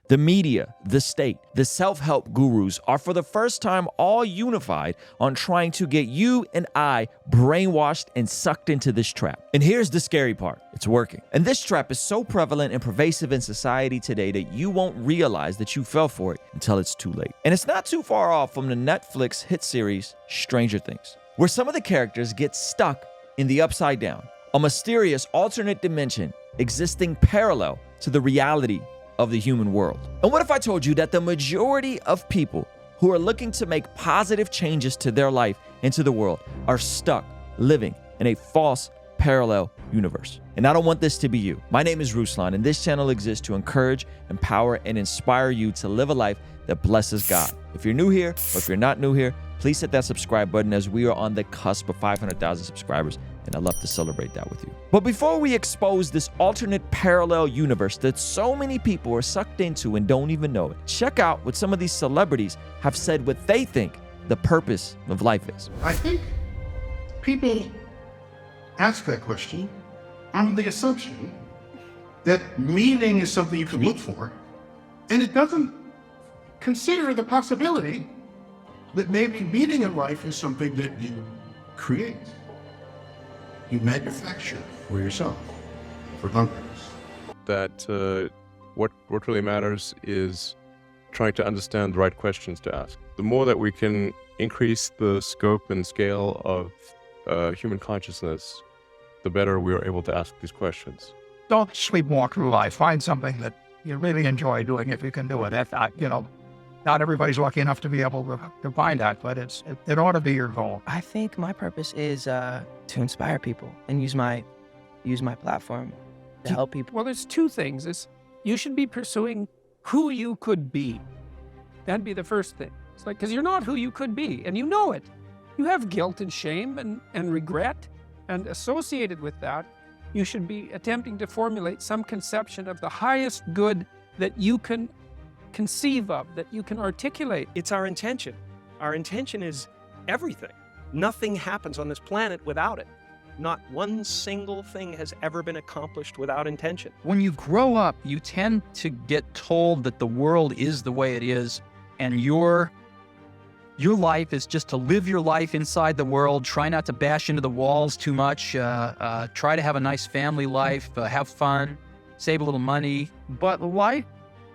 The media, the state, the self-help gurus are for the first time all unified on trying to get you and I brainwashed and sucked into this trap. And here's the scary part. It's working. And this trap is so prevalent and pervasive in society today that you won't realize that you fell for it until it's too late. And it's not too far off from the Netflix hit series Stranger Things, where some of the characters get stuck in the upside down, a mysterious alternate dimension existing parallel to the reality of the human world. And what if I told you that the majority of people who are looking to make positive changes to their life and to the world are stuck living in a false parallel universe? And I don't want this to be you. My name is Ruslan, and this channel exists to encourage, empower, and inspire you to live a life that blesses God. If you're new here, or if you're not new here, please hit that subscribe button, as we are on the cusp of 500,000 subscribers, and I'd love to celebrate that with you. But before we expose this alternate parallel universe that so many people are sucked into and don't even know it, check out what some of these celebrities have said what they think the purpose of life is. I think people ask that question on the assumption that meaning is something you can look for, and it doesn't consider the possibility that maybe meaning in life is something that you create. You manufacture for yourself, for others. That what really matters is trying to understand the right questions to ask. The more that we can increase the scope and scale of human consciousness, the better we are able to ask these questions. Don't sleepwalk through life. Find something that you really enjoy doing if you can do it. Not everybody's lucky enough to be able to find that, but it ought to be your goal. I think my purpose is to inspire people and use my platform to help people. Well, there's two things. You should be pursuing who you could be. That'd be the first thing. It's like, because you're not who you could be, and you know it. You have guilt and shame and regret, and associated with that, you should be attempting to formulate some conception of the highest good that you can conceive of, that you can articulate. It's our intention. Our intention is everything. Nothing happens on this planet without it. Not one single thing has ever been accomplished without intention. When you grow up, you tend to get told that the world is the way it is, and your life is just to live your life inside the world, try not to bash into the walls too much, try to have a nice family life, have fun, save a little money. But life,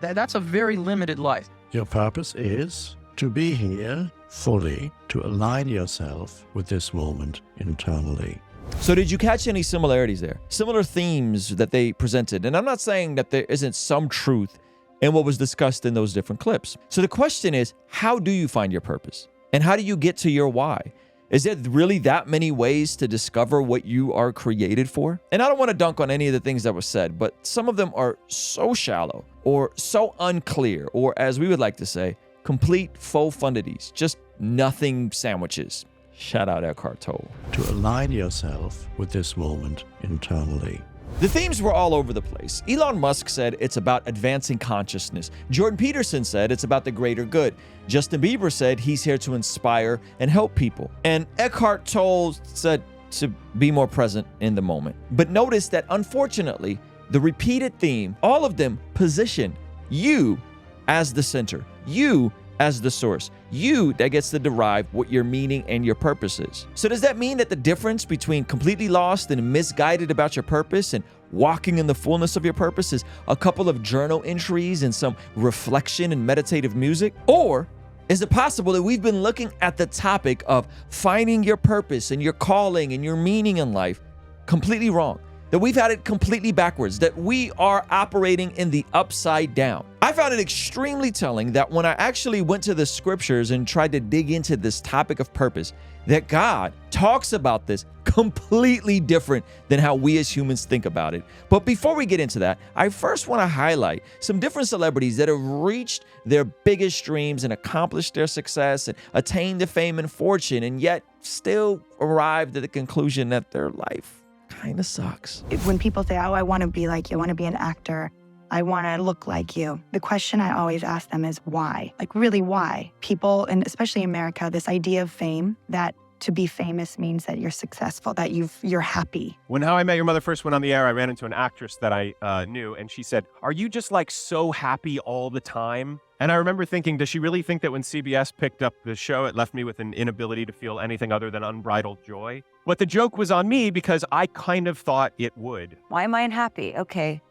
that's a very limited life. Your purpose is to be here fully, to align yourself with this moment internally. So did you catch any similarities there? Similar themes that they presented. And I'm not saying that there isn't some truth in what was discussed in those different clips. So the question is, how do you find your purpose? And how do you get to your why? Is there really that many ways to discover what you are created for? And I don't want to dunk on any of the things that were said, but some of them are so shallow or so unclear, or as we would like to say, complete faux fundities, just nothing sandwiches. Shout out Eckhart Tolle. To align yourself with this moment internally. The themes were all over the place. Elon Musk said it's about advancing consciousness. Jordan Peterson said it's about the greater good. Justin Bieber said he's here to inspire and help people. And Eckhart Tolle said to be more present in the moment. But notice that unfortunately, the repeated theme, all of them position you as the center, you as the source, you that gets to derive what your meaning and your purpose is. So does that mean that the difference between completely lost and misguided about your purpose and walking in the fullness of your purpose is a couple of journal entries and some reflection and meditative music? Or is it possible that we've been looking at the topic of finding your purpose and your calling and your meaning in life completely wrong? That we've had it completely backwards, that we are operating in the upside down. I found it extremely telling that when I actually went to the scriptures and tried to dig into this topic of purpose, that God talks about this completely different than how we as humans think about it. But before we get into that, I first want to highlight some different celebrities that have reached their biggest dreams and accomplished their success and attained the fame and fortune, and yet still arrived at the conclusion that their life kind of sucks. When people say, oh, I want to be like you, I want to be an actor, I want to look like you, the question I always ask them is why? Like, really, why? People, and especially America, this idea of fame that to be famous means that you're successful, that you're happy. When How I Met Your Mother first went on the air, I ran into an actress that I knew, and she said, "Are you just like so happy all the time?" And I remember thinking, does she really think that when CBS picked up the show, it left me with an inability to feel anything other than unbridled joy? But the joke was on me because I kind of thought it would. Why am I unhappy? Okay,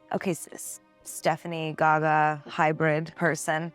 Stephanie Gaga hybrid person.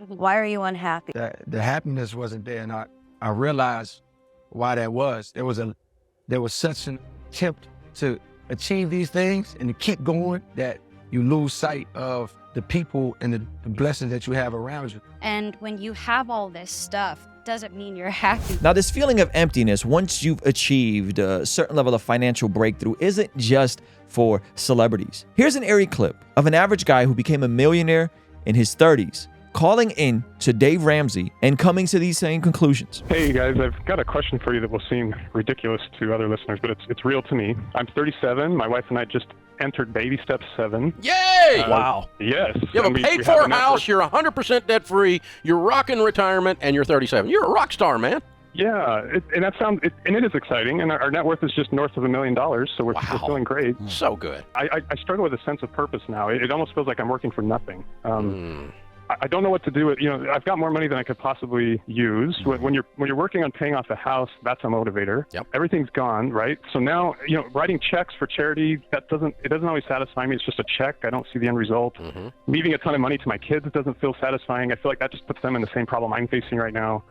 Why are you unhappy? The happiness wasn't there, and I realized why that was. There was such an attempt to achieve these things and to keep going that you lose sight of the people and the blessings that you have around you. And when you have all this stuff, doesn't mean you're happy. Now, this feeling of emptiness, once you've achieved a certain level of financial breakthrough, isn't just for celebrities. Here's an eerie clip of an average guy who became a millionaire in his 30s, calling in to Dave Ramsey and coming to these same conclusions. Hey guys, I've got a question for you that will seem ridiculous to other listeners, but it's real to me. I'm 37. My wife and I just entered baby step 7. Yay! Wow. Yes. You have a paid-for house, you're 100% debt-free, you're rocking retirement, and you're 37. You're a rock star, man. Yeah, and it is exciting, and our net worth is just north of $1 million, so we're feeling great. So good. I struggle with a sense of purpose now. It almost feels like I'm working for nothing. I don't know what to do with, I've got more money than I could possibly use. When you're working on paying off the house, that's a motivator. Yep. Everything's gone, right? So now, writing checks for charity, it doesn't always satisfy me. It's just a check. I don't see the end result. Leaving a ton of money to my kids doesn't feel satisfying. I feel like that just puts them in the same problem I'm facing right now.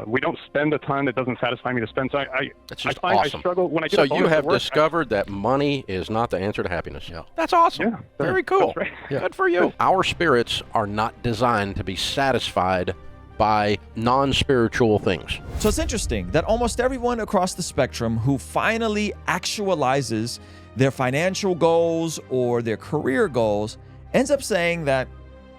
We don't spend a ton. It doesn't satisfy me to spend. So That's just I find awesome. I struggle when I get So a bonus you at have work, discovered that money is not the answer to happiness. Yeah. That's awesome. Yeah, Very cool. that's right. Good for you. Our spirits are not designed to be satisfied by non-spiritual things. So it's interesting that almost everyone across the spectrum who finally actualizes their financial goals or their career goals ends up saying that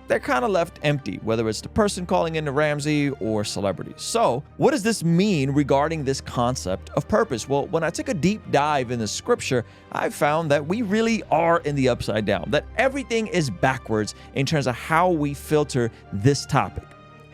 they're kind of left empty, whether it's the person calling in to Ramsey or celebrities. So what does this mean regarding this concept of purpose? Well, when I took a deep dive in the scripture, I found that we really are in the upside down, that everything is backwards in terms of how we filter this topic.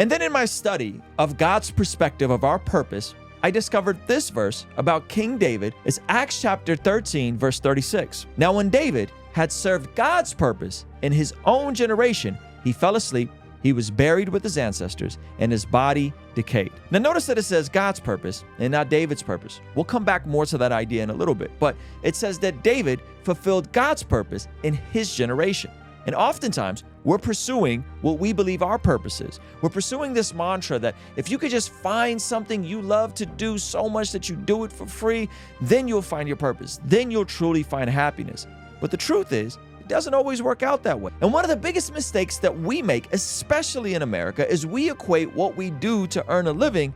And then in my study of God's perspective of our purpose, I discovered this verse about King David. It's Acts chapter 13, verse 36. Now, when David had served God's purpose in his own generation, he fell asleep, he was buried with his ancestors, and his body decayed. Now notice that it says God's purpose and not David's purpose. We'll come back more to that idea in a little bit, but it says that David fulfilled God's purpose in his generation. And oftentimes, we're pursuing what we believe our purpose is. We're pursuing this mantra that if you could just find something you love to do so much that you do it for free, then you'll find your purpose. Then you'll truly find happiness. But the truth is, it doesn't always work out that way. And one of the biggest mistakes that we make, especially in America, is we equate what we do to earn a living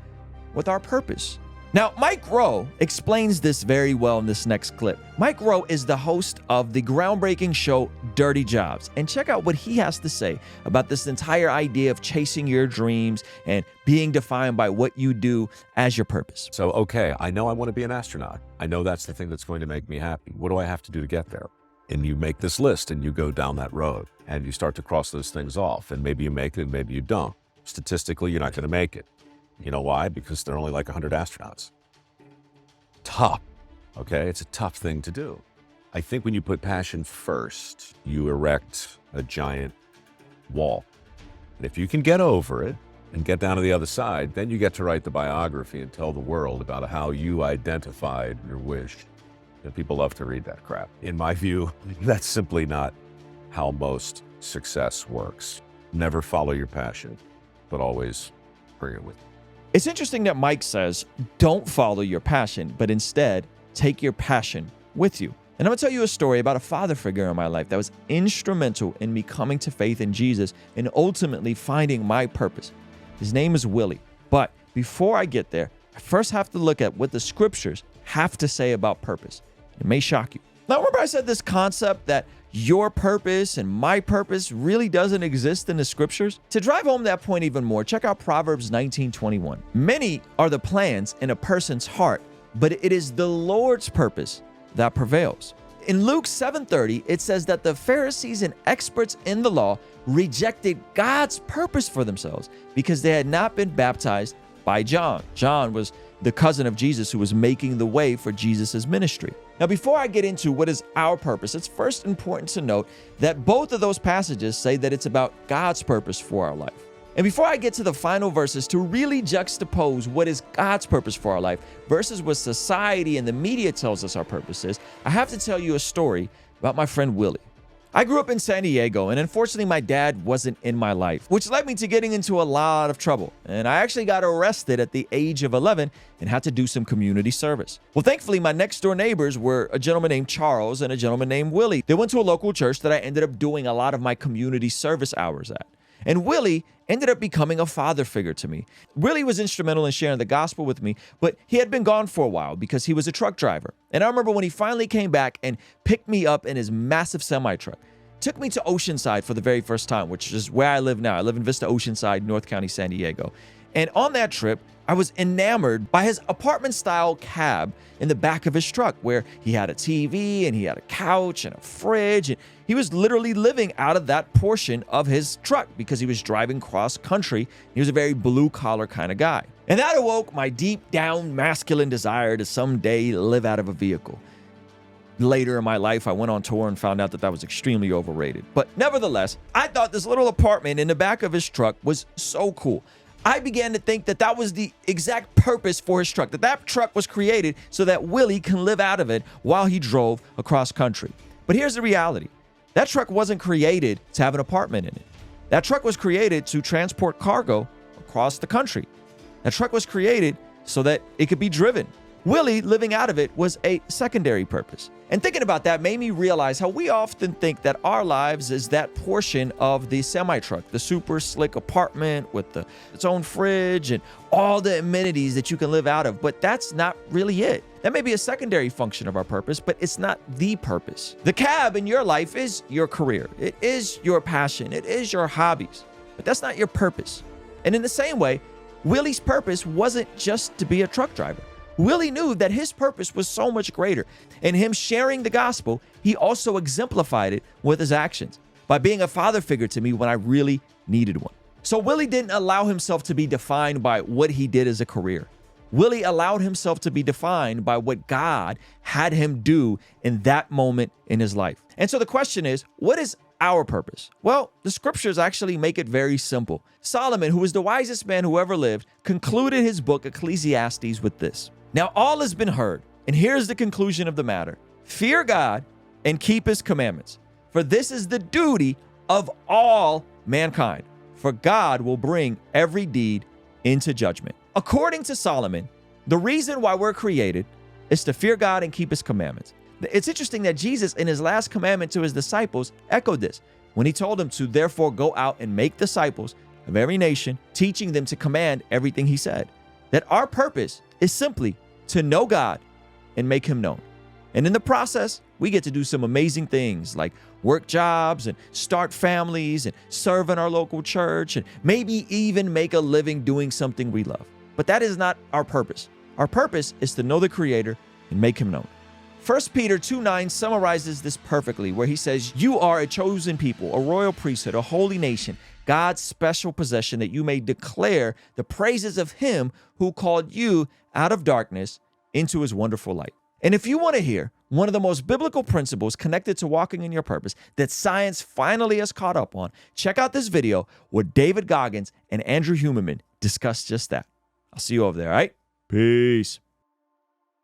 with our purpose. Now, Mike Rowe explains this very well in this next clip. Mike Rowe is the host of the groundbreaking show Dirty Jobs. And check out what he has to say about this entire idea of chasing your dreams and being defined by what you do as your purpose. So, okay, I know I want to be an astronaut. I know that's the thing that's going to make me happy. What do I have to do to get there? And you make this list and you go down that road and you start to cross those things off. And maybe you make it and maybe you don't. Statistically, you're not going to make it. You know why? Because there are only like 100 astronauts. Tough. Okay, it's a tough thing to do. I think when you put passion first, you erect a giant wall. And if you can get over it and get down to the other side, then you get to write the biography and tell the world about how you identified your wish. And people love to read that crap. In my view, that's simply not how most success works. Never follow your passion, but always bring it with you. It's interesting that Mike says, don't follow your passion, but instead take your passion with you. And I'm gonna tell you a story about a father figure in my life that was instrumental in me coming to faith in Jesus and ultimately finding my purpose. His name is Willie. But before I get there, I first have to look at what the scriptures have to say about purpose. It may shock you. Now, remember I said this concept that your purpose and my purpose really doesn't exist in the scriptures? To drive home that point even more, check out Proverbs 19:21. Many are the plans in a person's heart, but it is the Lord's purpose that prevails. In Luke 7:30, it says that the Pharisees and experts in the law rejected God's purpose for themselves because they had not been baptized by John. John was the cousin of Jesus who was making the way for Jesus's ministry. Now, before I get into what is our purpose, it's first important to note that both of those passages say that it's about God's purpose for our life. And before I get to the final verses to really juxtapose what is God's purpose for our life versus what society and the media tells us our purpose is, I have to tell you a story about my friend Willie. I grew up in San Diego, and unfortunately my dad wasn't in my life, which led me to getting into a lot of trouble. And I actually got arrested at the age of 11 and had to do some community service. Well, thankfully, my next door neighbors were a gentleman named Charles and a gentleman named Willie. They went to a local church that I ended up doing a lot of my community service hours at. And Willie ended up becoming a father figure to me. Willie was instrumental in sharing the gospel with me, but he had been gone for a while because he was a truck driver. And I remember when he finally came back and picked me up in his massive semi-truck, took me to Oceanside for the very first time, which is where I live now. I live in Vista Oceanside, North County, San Diego. And on that trip, I was enamored by his apartment-style cab in the back of his truck, where he had a TV and he had a couch and a fridge. And he was literally living out of that portion of his truck because he was driving cross-country. He was a very blue-collar kind of guy. And that awoke my deep-down masculine desire to someday live out of a vehicle. Later in my life, I went on tour and found out that that was extremely overrated. But nevertheless, I thought this little apartment in the back of his truck was so cool. I began to think that that was the exact purpose for his truck, that that truck was created so that Willie can live out of it while he drove across country. But here's the reality. That truck wasn't created to have an apartment in it. That truck was created to transport cargo across the country. That truck was created so that it could be driven. Willie living out of it was a secondary purpose. And thinking about that made me realize how we often think that our lives is that portion of the semi-truck, the super slick apartment with its own fridge and all the amenities that you can live out of. But that's not really it. That may be a secondary function of our purpose, but it's not the purpose. The cab in your life is your career. It is your passion. It is your hobbies. But that's not your purpose. And in the same way, Willie's purpose wasn't just to be a truck driver. Willie knew that his purpose was so much greater. In him sharing the gospel, he also exemplified it with his actions by being a father figure to me when I really needed one. So Willie didn't allow himself to be defined by what he did as a career. Willie allowed himself to be defined by what God had him do in that moment in his life. And so the question is, what is our purpose? Well, the scriptures actually make it very simple. Solomon, who was the wisest man who ever lived, concluded his book Ecclesiastes with this. Now all has been heard, and here's the conclusion of the matter. Fear God and keep his commandments, for this is the duty of all mankind, for God will bring every deed into judgment. According to Solomon, the reason why we're created is to fear God and keep his commandments. It's interesting that Jesus, in his last commandment to his disciples, echoed this when he told them to therefore go out and make disciples of every nation, teaching them to command everything he said. That our purpose is simply to know God and make him known. And in the process, we get to do some amazing things like work jobs and start families and serve in our local church and maybe even make a living doing something we love. But that is not our purpose. Our purpose is to know the Creator and make him known. 1 Peter 2:9 summarizes this perfectly, where he says, "You are a chosen people, a royal priesthood, a holy nation, God's special possession, that you may declare the praises of him who called you out of darkness into his wonderful light." And if you want to hear one of the most biblical principles connected to walking in your purpose that science finally has caught up on, check out this video where David Goggins and Andrew Huberman discuss just that. I'll see you over there, all right? Peace.